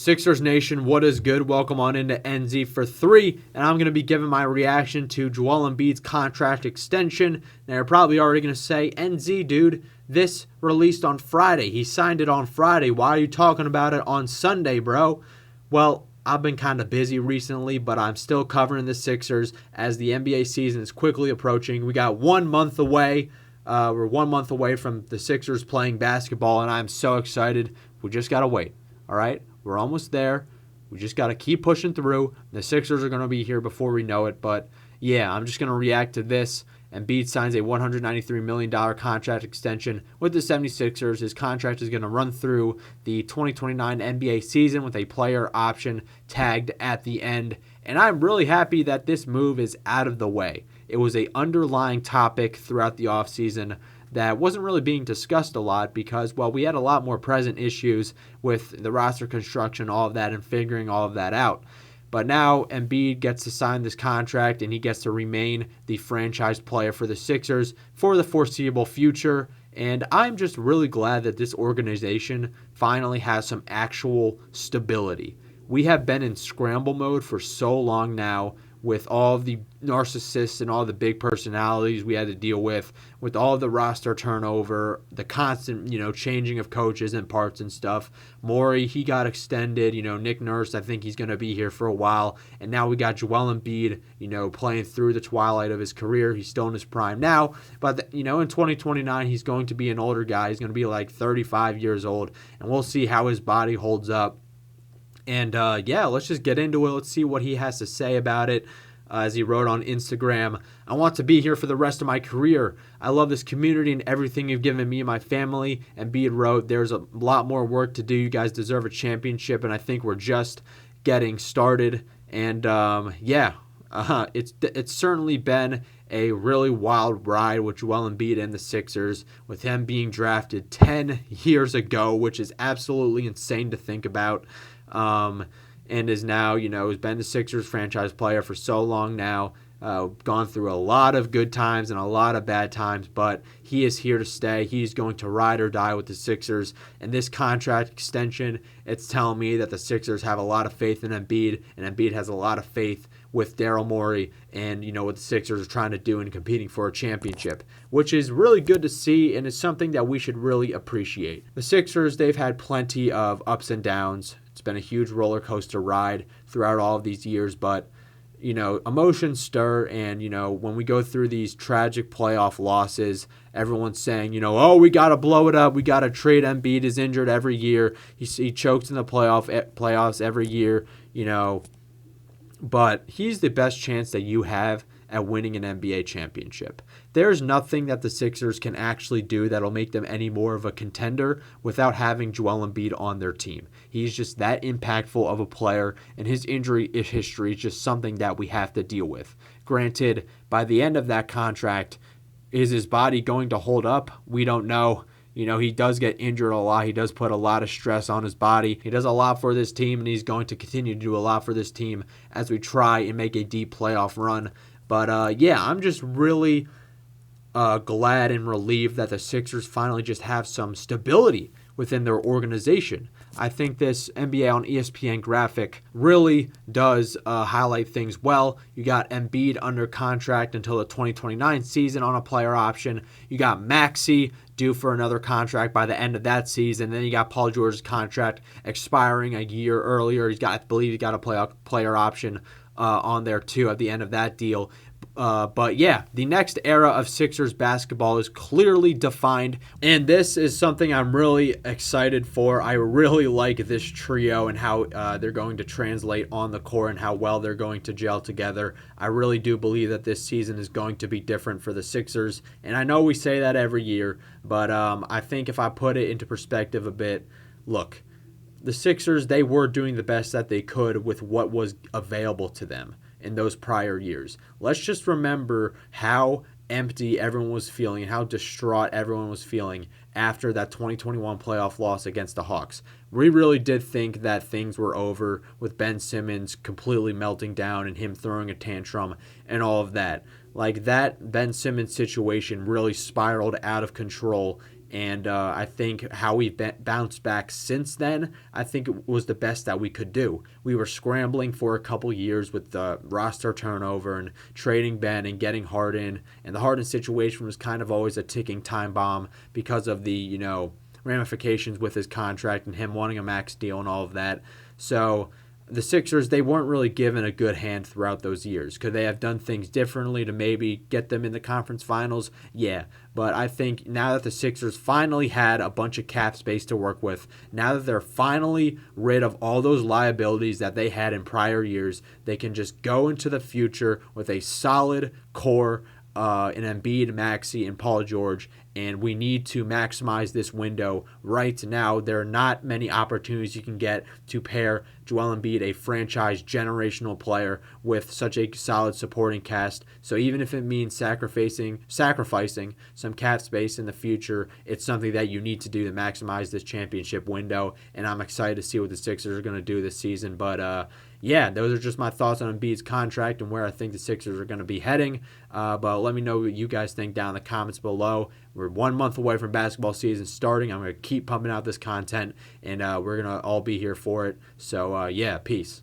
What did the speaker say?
Sixers Nation, what is good? Welcome on into NZ for 3, and I'm going to be giving my reaction to Joel Embiid's contract extension. Now, you're probably already going to say, NZ, dude, this released on Friday. He signed it on Friday. Why are you talking about it on Sunday, bro? Well, I've been kind of busy recently, but I'm still covering the Sixers as the NBA season is quickly approaching. We got 1 month away. We're 1 month away from the Sixers playing basketball, and I'm so excited. We just got to wait, all right? We're almost there. We just got to keep pushing through. The Sixers are going to be here before we know it. But, yeah, I'm just going to react to this. Embiid signs a $193 million contract extension with the 76ers. His contract is going to run through the 2029 NBA season with a player option tagged at the end. And I'm really happy that this move is out of the way. It was an underlying topic throughout the offseason that wasn't really being discussed a lot because, well, we had a lot more present issues with the roster construction, all of that, and figuring all of that out. But now Embiid gets to sign this contract, and he gets to remain the franchise player for the Sixers for the foreseeable future. And I'm just really glad that this organization finally has some actual stability. We have been in scramble mode for so long now, with all of the narcissists and all the big personalities we had to deal with all of the roster turnover, the constant, changing of coaches and parts and stuff. Morey, he got extended. Nick Nurse, I think he's going to be here for a while. And now we got Joel Embiid, playing through the twilight of his career. He's still in his prime now. But, in 2029, he's going to be an older guy. He's going to be like 35 years old. And we'll see how his body holds up. And, let's just get into it. Let's see what he has to say about it. As he wrote on Instagram, I want to be here for the rest of my career. I love this community and everything you've given me and my family. And Embiid wrote, there's a lot more work to do. You guys deserve a championship, and I think we're just getting started. And, it's certainly been a really wild ride with Joel Embiid and the Sixers, with him being drafted 10 years ago, which is absolutely insane to think about. And is now, has been the Sixers franchise player for so long now, gone through a lot of good times and a lot of bad times, but he is here to stay. He's going to ride or die with the Sixers. And this contract extension, it's telling me that the Sixers have a lot of faith in Embiid, and Embiid has a lot of faith with Daryl Morey and, what the Sixers are trying to do and competing for a championship, which is really good to see, and is something that we should really appreciate. The Sixers, they've had plenty of ups and downs. It's been a huge roller coaster ride throughout all of these years, but, emotions stir, and, when we go through these tragic playoff losses, everyone's saying, oh, we got to blow it up. We got to trade. Embiid is injured every year. He chokes in the playoffs every year, but he's the best chance that you have at winning an NBA championship. There's nothing that the Sixers can actually do that'll make them any more of a contender without having Joel Embiid on their team. He's just that impactful of a player, and his injury history is just something that we have to deal with. Granted, by the end of that contract, is his body going to hold up? We don't know. He does get injured a lot. He does put a lot of stress on his body. He does a lot for this team, and he's going to continue to do a lot for this team as we try and make a deep playoff run. But, I'm just really glad and relieved that the Sixers finally just have some stability within their organization. I think this NBA on ESPN graphic really does highlight things well. You got Embiid under contract until the 2029 season on a player option. You got Maxey due for another contract by the end of that season. Then you got Paul George's contract expiring a year earlier. I believe he's got a player option on there too at the end of that deal. The next era of Sixers basketball is clearly defined, and this is something I'm really excited for. I really like this trio and how they're going to translate on the court and how well they're going to gel together. I really do believe that this season is going to be different for the Sixers, and I know we say that every year, but I think if I put it into perspective a bit, look, the Sixers, they were doing the best that they could with what was available to them in those prior years. Let's just remember how empty everyone was feeling and how distraught everyone was feeling after that 2021 playoff loss against the Hawks. We really did think that things were over with Ben Simmons completely melting down and him throwing a tantrum and all of that. Like, that Ben Simmons situation really spiraled out of control And I think how we've bounced back since then, I think it was the best that we could do. We were scrambling for a couple years with the roster turnover and trading Ben and getting Harden. And the Harden situation was kind of always a ticking time bomb because of the, ramifications with his contract and him wanting a max deal and all of that. So the Sixers, they weren't really given a good hand throughout those years. Could they have done things differently to maybe get them in the conference finals? Yeah. But I think now that the Sixers finally had a bunch of cap space to work with, now that they're finally rid of all those liabilities that they had in prior years, they can just go into the future with a solid core in Embiid, Maxey, and Paul George, and we need to maximize this window right now. There are not many opportunities you can get to pair Joel Embiid, a franchise generational player, with such a solid supporting cast. So even if it means sacrificing some cap space in the future, it's something that you need to do to maximize this championship window, and I'm excited to see what the Sixers are going to do this season. But yeah, those are just my thoughts on Embiid's contract and where I think the Sixers are going to be heading. But let me know what you guys think down in the comments below. We're 1 month away from basketball season starting. I'm going to keep pumping out this content, and we're going to all be here for it. So, yeah, peace.